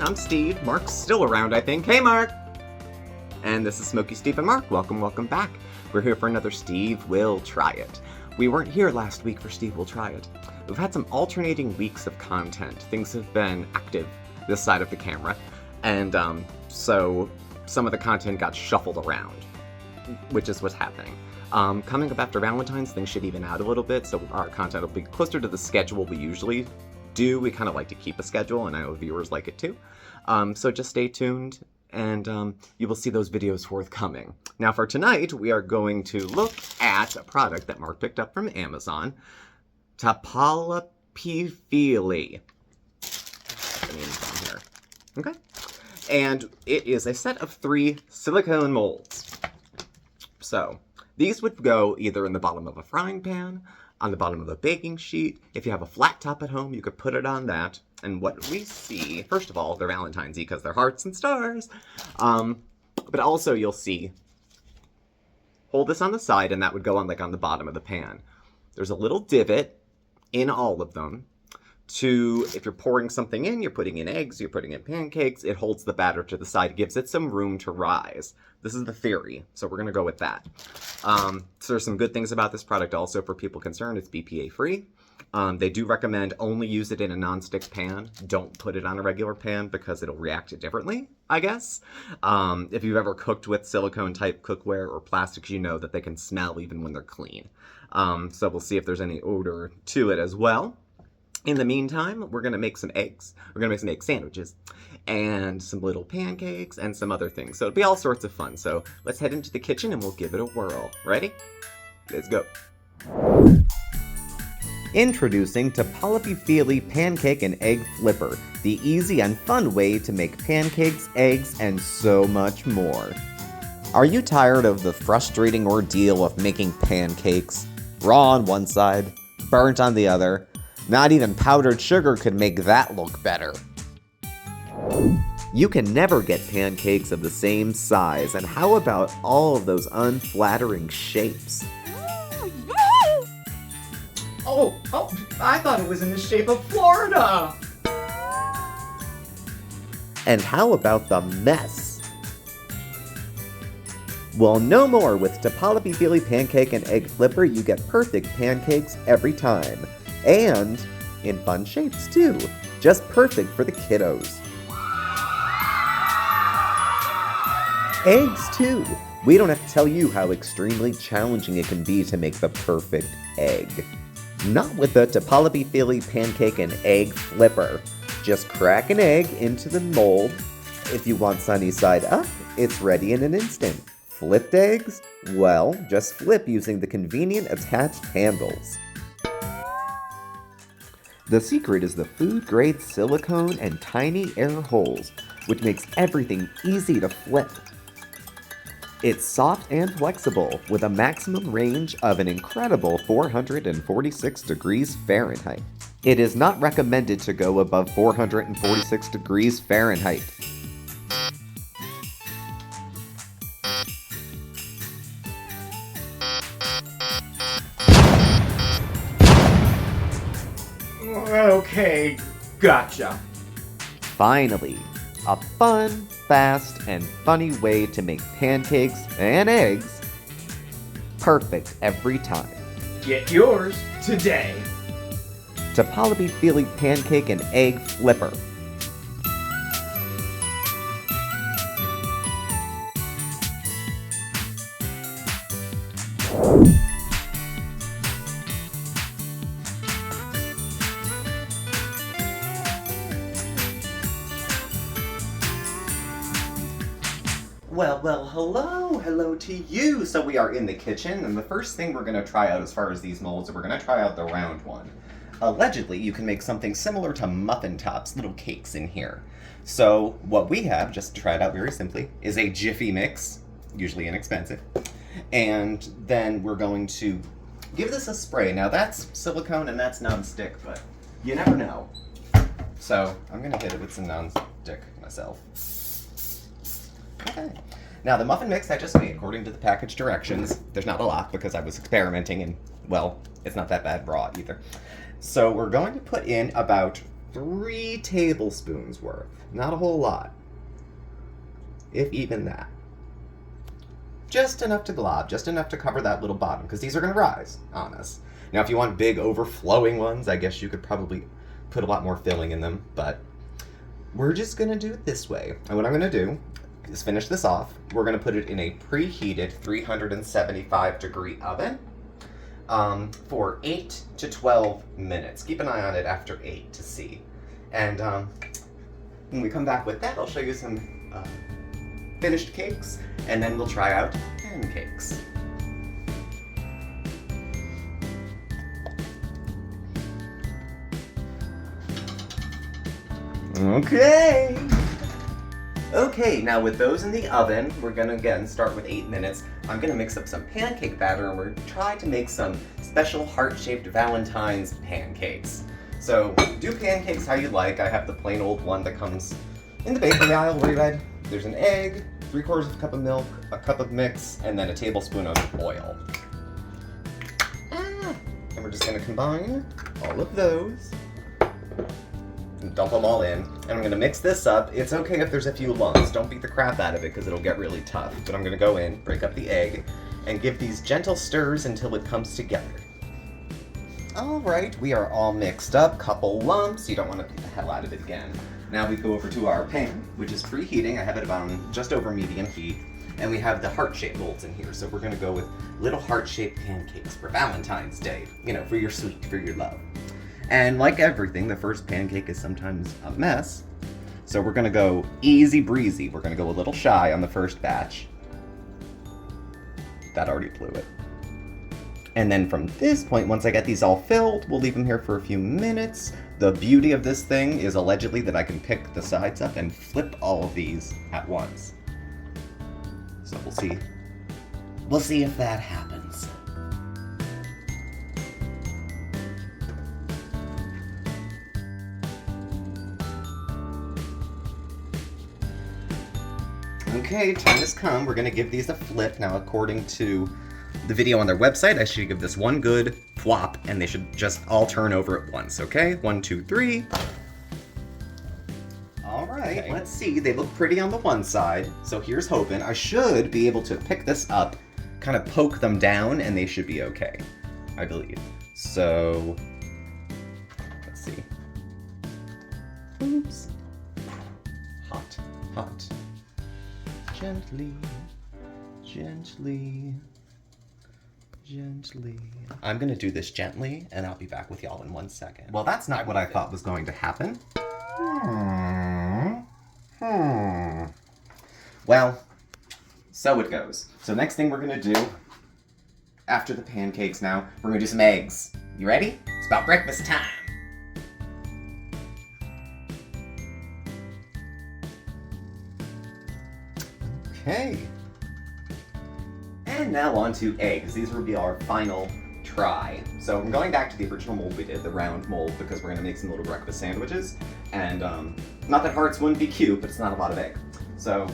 I'm Steve. Mark's still around, I think. Hey, Mark! And this is Smokey, Steve, and Mark. Welcome back. We're here for another Steve Will Try It. We weren't here last week for Steve Will Try It. We've had some alternating weeks of content. Things have been active this side of the camera, and so some of the content got shuffled around, which is what's happening. Coming up after Valentine's, things should even out a little bit, so our content will be closer to the schedule we usually do. We kind of like to keep a schedule, and I know viewers like it too. So just stay tuned, and you will see those videos forthcoming. Now for tonight, we are going to look at a product that Mark picked up from Amazon, Topolopyfeely. The name's down here. Okay. And it is a set of 3 silicone molds. So these would go either in the bottom of a frying pan, on the bottom of a baking sheet. If you have a flat top at home, you could put it on that. And what we see, first of all, they're Valentine's-y because they're hearts and stars. But also you'll see, hold this on the side and that would go on like on the bottom of the pan. There's a little divot in all of them to, if you're pouring something in, you're putting in eggs, you're putting in pancakes, it holds the batter to the side, gives it some room to rise. This is the theory, so we're gonna go with that. So there's some good things about this product also for people concerned. It's BPA free. They do recommend only use it in a non-stick pan. Don't put it on a regular pan because it'll react differently, I guess. If you've ever cooked with silicone type cookware or plastics, you know that they can smell even when they're clean. So we'll see if there's any odor to it as well. In the meantime, we're going to make some eggs. We're going to make some egg sandwiches and some little pancakes and some other things. So it'll be all sorts of fun. So let's head into the kitchen and we'll give it a whirl. Ready? Let's go. Introducing Topolopyfeely Pancake and Egg Flipper, the easy and fun way to make pancakes, eggs, and so much more. Are you tired of the frustrating ordeal of making pancakes? Raw on one side, burnt on the other. Not even powdered sugar could make that look better. You can never get pancakes of the same size, and how about all of those unflattering shapes? Oh, I thought it was in the shape of Florida! And how about the mess? Well, no more. With Topolopyfeely Pancake and Egg Flipper, you get perfect pancakes every time. And in fun shapes, too. Just perfect for the kiddos. Eggs, too. We don't have to tell you how extremely challenging it can be to make the perfect egg. Not with the Topolopyfeely Pancake and Egg Flipper. Just crack an egg into the mold. If you want sunny side up, it's ready in an instant. Flipped eggs? Well, just flip using the convenient attached handles. The secret is the food-grade silicone and tiny air holes, which makes everything easy to flip. It's soft and flexible, with a maximum range of an incredible 446 degrees Fahrenheit. It is not recommended to go above 446 degrees Fahrenheit. Okay, gotcha. Finally, a fun, fast, and funny way to make pancakes and eggs perfect every time. Get yours today. Topolopyfeely Pancake and Egg Flipper. Well, hello to you. So we are in the kitchen, and the first thing we're going to try out as far as these molds, we're going to try out the round one. Allegedly, you can make something similar to muffin tops, little cakes in here. So what we have, just to try it out very simply, is a Jiffy mix, usually inexpensive. And then we're going to give this a spray. Now that's silicone and that's non-stick, but you never know. So I'm going to hit it with some non-stick myself. Okay. Now the muffin mix I just made, according to the package directions, there's not a lot because I was experimenting and, well, it's not that bad raw either. So we're going to put in about 3 tablespoons worth. Not a whole lot. If even that. Just enough to glob, just enough to cover that little bottom, because these are going to rise on us. Now, if you want big, overflowing ones, I guess you could probably put a lot more filling in them, but we're just going to do it this way. And what I'm going to do is finish this off. We're going to put it in a preheated 375-degree oven for 8 to 12 minutes. Keep an eye on it after 8 to see. And when we come back with that, I'll show you some finished cakes, and then we'll try out pancakes. Okay, now with those in the oven, we're gonna again start with 8 minutes. I'm gonna mix up some pancake batter and we're gonna try to make some special heart-shaped Valentine's pancakes. So do pancakes how you like. I have the plain old one that comes in the bakery aisle where you read. There's an egg, 3/4 of a cup of milk, a cup of mix, and then a tablespoon of oil. And we're just gonna combine all of those. And dump them all in, and I'm going to mix this up. It's okay if there's a few lumps. Don't beat the crap out of it because it'll get really tough. But I'm going to go in, break up the egg, and give these gentle stirs until it comes together. Alright, we are all mixed up. Couple lumps. You don't want to beat the hell out of it again. Now we go over to our pan, which is preheating. I have it on just over medium heat. And we have the heart-shaped molds in here. So we're going to go with little heart-shaped pancakes for Valentine's Day. You know, for your sweet, for your love. And like everything, the first pancake is sometimes a mess. So we're gonna go easy breezy. We're gonna go a little shy on the first batch. That already blew it. And then from this point, once I get these all filled, we'll leave them here for a few minutes. The beauty of this thing is allegedly that I can pick the sides up and flip all of these at once. So we'll see. We'll see if that happens. Okay, time has come. We're gonna give these a flip. Now, according to the video on their website, I should give this one good flop, and they should just all turn over at once, okay? 1, 2, 3. All right, okay. Let's see. They look pretty on the one side, so here's hoping. I should be able to pick this up, kind of poke them down, and they should be okay, I believe. So, let's see. Oops. Hot, hot. Gently, gently, gently. I'm gonna do this gently, and I'll be back with y'all in 1 second. Well, that's not what I thought was going to happen. Well, so it goes. So next thing we're gonna do, after the pancakes now, we're gonna do some eggs. You ready? It's about breakfast time. Okay. And now on to eggs. These will be our final try. So I'm going back to the original mold we did, the round mold, because we're gonna make some little breakfast sandwiches. And not that hearts wouldn't be cute, but it's not a lot of egg. So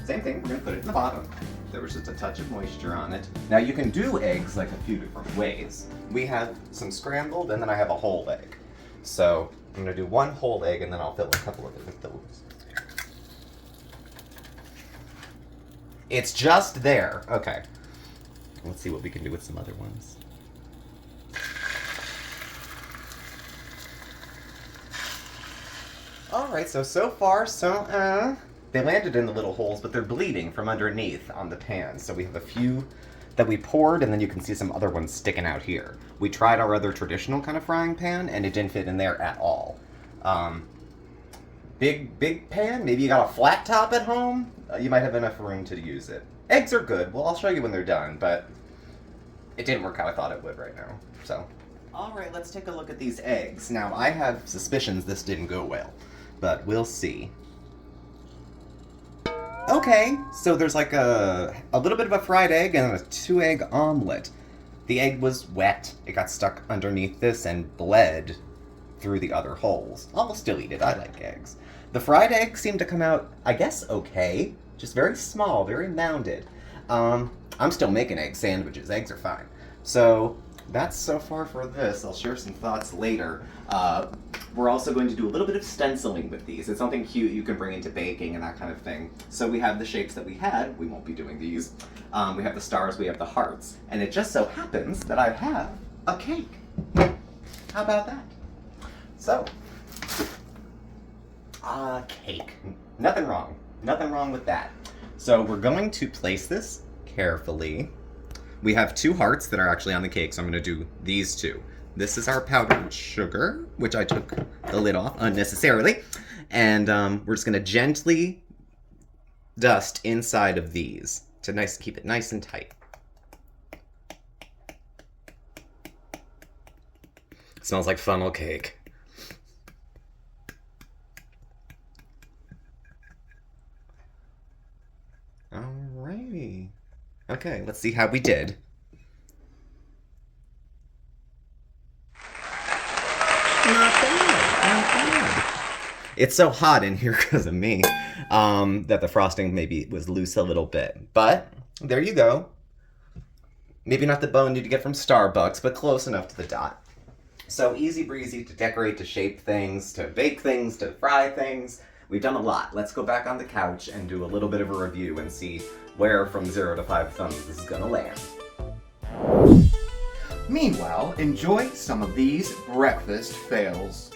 same thing, we're gonna put it in the bottom. There was just a touch of moisture on it. Now you can do eggs like a few different ways. We have some scrambled, and then I have a whole egg. So I'm gonna do one whole egg, and then I'll fill a couple of different fillings. It's just there. Okay. Let's see what we can do with some other ones. Alright, so far, they landed in the little holes, but they're bleeding from underneath on the pan. So we have a few that we poured, and then you can see some other ones sticking out here. We tried our other traditional kind of frying pan, and it didn't fit in there at all. Big pan? Maybe you got a flat top at home? You might have enough room to use it. Eggs are good. Well, I'll show you when they're done, but it didn't work how I thought it would right now, so. Alright, let's take a look at these eggs. Now, I have suspicions this didn't go well, but we'll see. Okay, so there's like a little bit of a fried egg and a 2-egg omelet. The egg was wet. It got stuck underneath this and bled through the other holes. I'll still eat it. I like eggs. The fried egg seemed to come out, I guess, okay. Just very small, very mounded. I'm still making egg sandwiches. Eggs are fine. So that's so far for this. I'll share some thoughts later. we're also going to do a little bit of stenciling with these. It's something cute you can bring into baking and that kind of thing. So we have the shapes that we had. We won't be doing these. We have the stars, we have the hearts. And it just so happens that I have a cake. How about that? So, a cake. Nothing wrong. Nothing wrong with that. So we're going to place this carefully. We have 2 hearts that are actually on the cake, so I'm going to do these 2. This is our powdered sugar, which I took the lid off unnecessarily. And we're just going to gently dust inside of these to keep it nice and tight. It smells like funnel cake. Alrighty. Okay, let's see how we did. Not bad, not bad. It's so hot in here because of me that the frosting maybe was loose a little bit. But there you go. Maybe not the bone you'd get from Starbucks, but close enough to the dot. So easy breezy to decorate, to shape things, to bake things, to fry things. We've done a lot. Let's go back on the couch and do a little bit of a review and see where from 0 to 5 thumbs this is gonna land. Meanwhile, enjoy some of these breakfast fails.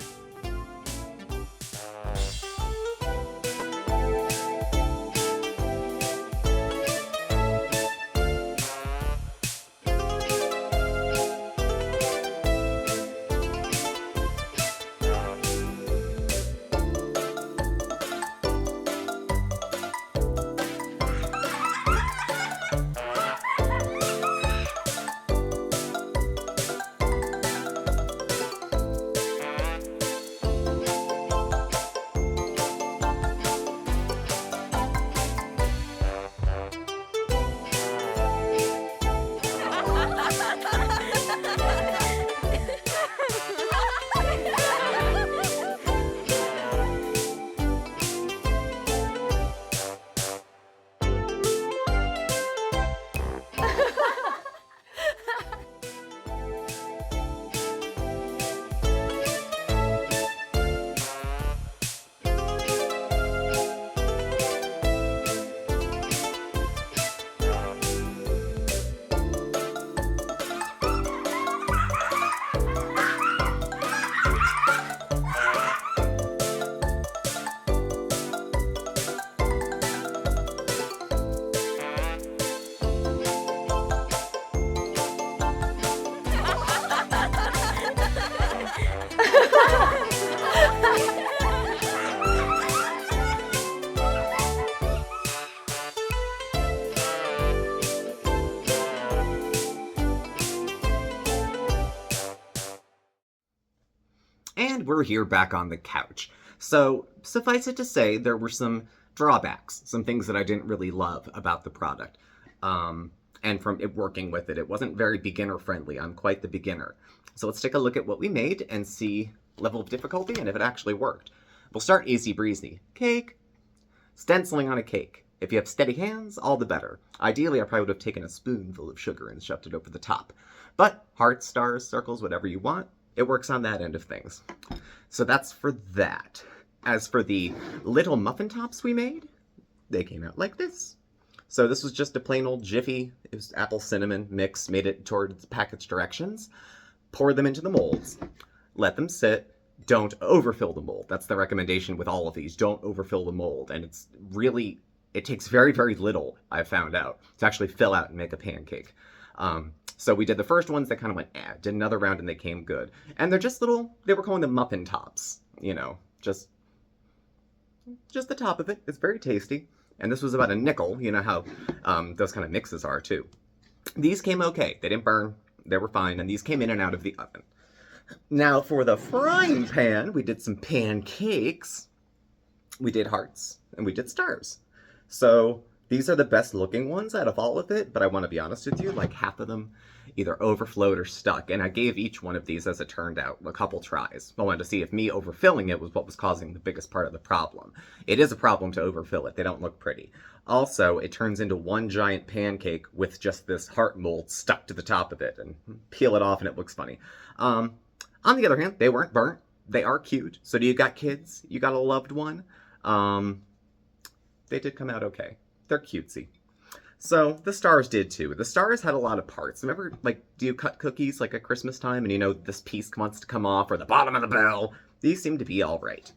And we're here back on the couch. So, suffice it to say, there were some drawbacks, some things that I didn't really love about the product. And from it working with it, it wasn't very beginner friendly. I'm quite the beginner. So let's take a look at what we made and see level of difficulty and if it actually worked. We'll start easy breezy. Cake. Stenciling on a cake. If you have steady hands, all the better. Ideally, I probably would have taken a spoonful of sugar and shoved it over the top. But hearts, stars, circles, whatever you want, it works on that end of things. So that's for that. As for the little muffin tops we made, they came out like this. So this was just a plain old Jiffy. It was apple cinnamon mix, made it towards package directions. Pour them into the molds. Let them sit. Don't overfill the mold. That's the recommendation with all of these. Don't overfill the mold. And it's really, it takes very, very little, I've found out, to actually fill out and make a pancake. So we did the first ones that kind of went, did another round and they came good. And they're just little, they were calling them muffin tops, you know, just the top of it. It's very tasty. And this was about a nickel, you know how those kind of mixes are too. These came okay. They didn't burn. They were fine. And these came in and out of the oven. Now for the frying pan, we did some pancakes. We did hearts and we did stars. So these are the best looking ones out of all of it, but I want to be honest with you, like half of them either overflowed or stuck, and I gave each one of these, as it turned out, a couple tries. I wanted to see if me overfilling it was what was causing the biggest part of the problem. It is a problem to overfill it. They don't look pretty. Also, it turns into one giant pancake with just this heart mold stuck to the top of it, and peel it off and it looks funny. On the other hand, they weren't burnt. They are cute. So do you got kids? You got a loved one? They did come out okay. They're cutesy. So the stars did too. The stars had a lot of parts. Remember, like, do you cut cookies like at Christmas time and you know this piece wants to come off or the bottom of the bell? These seem to be all right.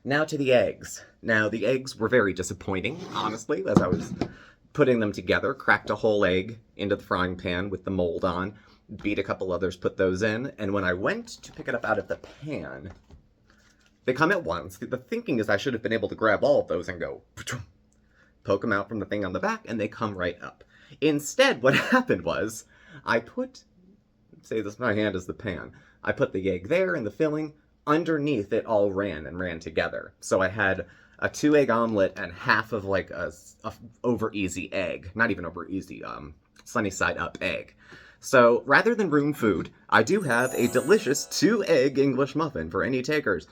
Now to the eggs. Now the eggs were very disappointing, honestly, as I was putting them together. Cracked a whole egg into the frying pan with the mold on. Beat a couple others, put those in. And when I went to pick it up out of the pan, they come at once. The thinking is I should have been able to grab all of those and go poke them out from the thing on the back, and they come right up. Instead, what happened was I put, say this, my hand is the pan. I put the egg there and the filling. Underneath it all ran together. So I had a 2-egg omelet and half of like a over easy egg. Not even over easy, sunny side up egg. So rather than room food, I do have a delicious 2-egg English muffin for any takers.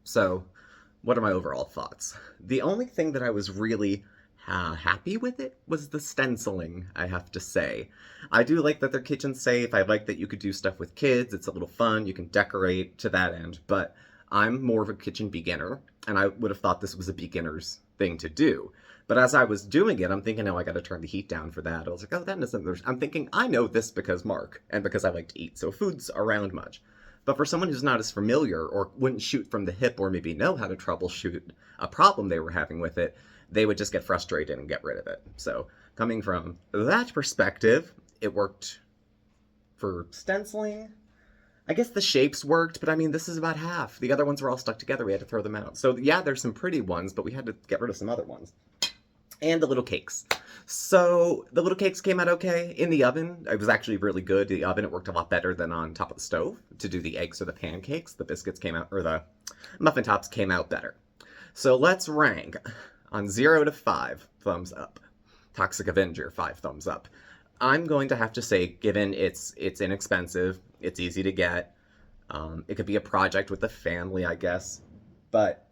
So what are my overall thoughts? The only thing that I was really happy with it was the stenciling, I have to say. I do like that they're kitchen safe. I like that you could do stuff with kids. It's a little fun. You can decorate to that end. But I'm more of a kitchen beginner, and I would have thought this was a beginner's thing to do. But as I was doing it, I'm thinking, oh, I got to turn the heat down for that. I was like, oh, that isn't... I'm thinking, I know this because Mark, and because I like to eat, so food's around much. But for someone who's not as familiar, or wouldn't shoot from the hip, or maybe know how to troubleshoot a problem they were having with it, they would just get frustrated and get rid of it. So coming from that perspective, it worked for stenciling. I guess the shapes worked, but I mean, this is about half. The other ones were all stuck together. We had to throw them out. So yeah, there's some pretty ones, but we had to get rid of some other ones. And the little cakes. So the little cakes came out okay in the oven. It was actually really good. The oven, it worked a lot better than on top of the stove to do the eggs or the pancakes. The biscuits came out, or the muffin tops came out better. So let's rank on 0 to 5, thumbs up. Toxic Avenger, 5 thumbs up. I'm going to have to say, given it's inexpensive, it's easy to get, it could be a project with the family, I guess. But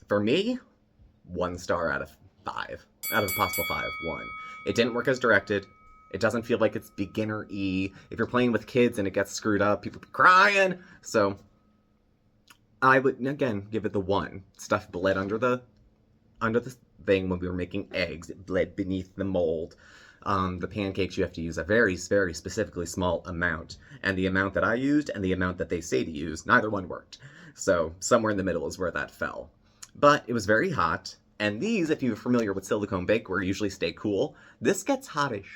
for me, 1 star out of 5. Out of a possible 5, 1. It didn't work as directed. It doesn't feel like it's beginner-y. If you're playing with kids and it gets screwed up, people be crying. So I would, again, give it the 1. Stuff bled under the thing when we were making eggs. It bled beneath the mold. The pancakes, you have to use a very, very specifically small amount. And the amount that I used and the amount that they say to use, neither one worked. So somewhere in the middle is where that fell. But it was very hot. And these, if you're familiar with silicone bakeware, usually stay cool. This gets hottish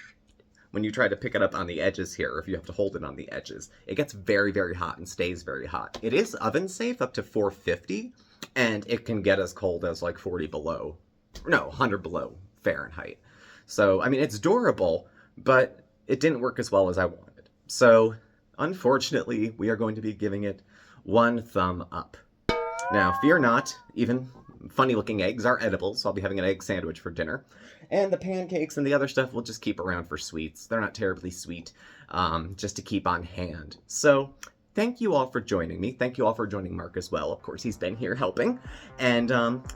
when you try to pick it up on the edges here, if you have to hold it on the edges. It gets very, very hot and stays very hot. It is oven safe up to 450, and it can get as cold as like 40 below. No, 100 below Fahrenheit. So, I mean, it's durable, but it didn't work as well as I wanted. So, unfortunately, we are going to be giving it 1 thumb up. Now, fear not, even funny-looking eggs are edible, so I'll be having an egg sandwich for dinner. And the pancakes and the other stuff we'll just keep around for sweets. They're not terribly sweet, just to keep on hand. So, thank you all for joining me. Thank you all for joining Mark as well. Of course, he's been here helping. And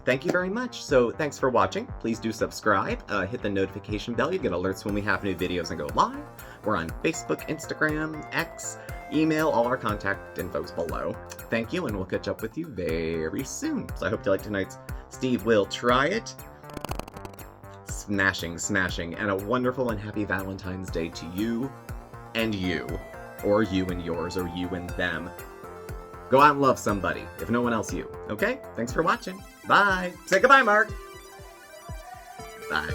thank you very much. So, thanks for watching. Please do subscribe. Hit the notification bell. You get alerts when we have new videos and go live. We're on Facebook, Instagram, X, email, all our contact info's below. Thank you, and we'll catch up with you very soon. So I hope you like tonight's Steve Will Try It. Smashing, smashing, and a wonderful and happy Valentine's Day to you and you. Or you and yours, or you and them. Go out and love somebody, if no one else you. Okay? Thanks for watching. Bye. Say goodbye, Mark. Bye.